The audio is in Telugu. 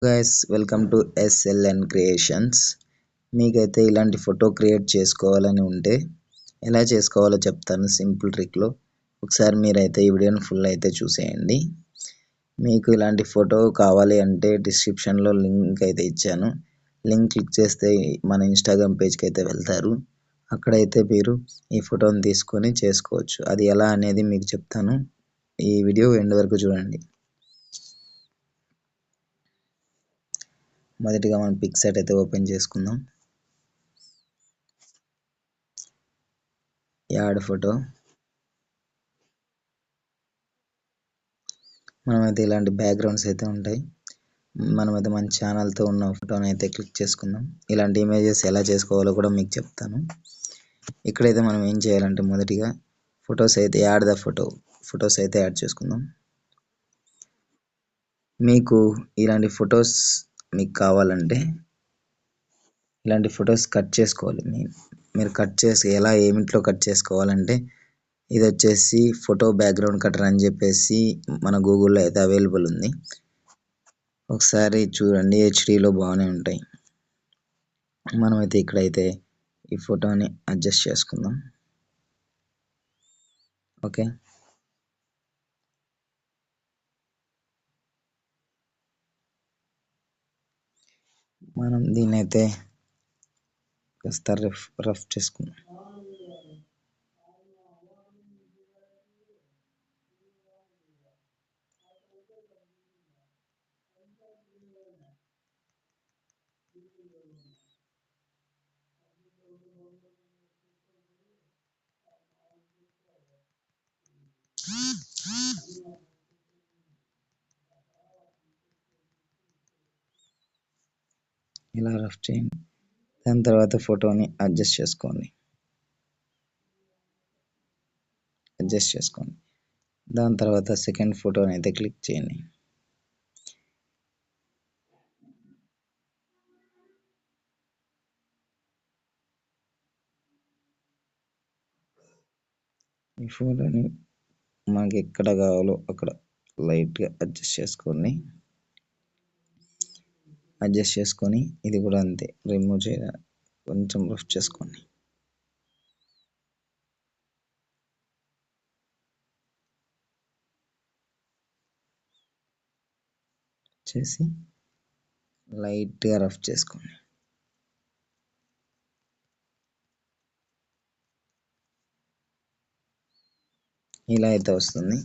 Guys welcome to SLN creations. మీకైతే ఇలాంటి ఫోటో క్రియేట్ చేసుకోవాలని ఉంటే ఎలా చేసుకోవాలో చెప్తాను సింపుల్ ట్రిక్లో. ఒకసారి మీరైతే ఈ వీడియోని ఫుల్ అయితే చూసేయండి. మీకు ఇలాంటి ఫోటో కావాలి అంటే డిస్క్రిప్షన్లో లింక్ అయితే ఇచ్చాను. లింక్ క్లిక్ చేస్తే మన ఇన్స్టాగ్రామ్ పేజ్కి అయితే వెళ్తారు. అక్కడైతే మీరు ఈ ఫోటోని తీసుకొని చేసుకోవచ్చు. అది ఎలా అనేది మీకు చెప్తాను. ఈ వీడియో ఎండ్ వరకు చూడండి. మొదటిగా మనం పిక్సెట్ అయితే ఓపెన్ చేసుకుందాం. Add photo. మనమైతే ఇలాంటి బ్యాక్గ్రౌండ్స్ అయితే ఉంటాయి. మనమైతే మన ఛానల్తో ఉన్న ఫోటోని అయితే క్లిక్ చేసుకుందాం. ఇలాంటి ఇమేజెస్ ఎలా చేసుకోవాలో కూడా మీకు చెప్తాను. ఇక్కడైతే మనం ఏం చేయాలంటే మొదటిగా ఫొటోస్ అయితే ఫొటోస్ అయితే యాడ్ చేసుకుందాం. మీకు ఇలాంటి ఫొటోస్ మీకు కావాలంటే ఇలాంటి ఫొటోస్ కట్ చేసుకోవాలి. మీరు కట్ చేసి ఏమిట్లో కట్ చేసుకోవాలంటే ఇది వచ్చేసి ఫోటో బ్యాక్గ్రౌండ్ కటర్ అని చెప్పేసి మన గూగుల్లో అయితే అవైలబుల్ ఉంది. ఒకసారి చూడండి, హెచ్డీలో బాగానే ఉంటాయి. మనమైతే ఇక్కడైతే ఈ ఫోటోని అడ్జస్ట్ చేసుకుందాం. ఓకే, మనం దీన్ని అయితే కాస్త రఫ్ చేసుకుందాం. ఇలా రఫ్ చేయండి. దాని తర్వాత ఫోటోని అడ్జస్ట్ చేసుకోండి. దాని తర్వాత సెకండ్ ఫోటోని అయితే క్లిక్ చేయండి. ఈ ఫోటోని మనకి ఎక్కడ కావాలో అక్కడ లైట్గా అడ్జస్ట్ చేసుకొని ఇది కూడా అంతే రిమూవ్ చేయాలి. కొంచెం రఫ్ చేసుకోండి. చేసి లైట్గా రఫ్ చేసుకోండి. ఇలా అయితే వస్తుంది.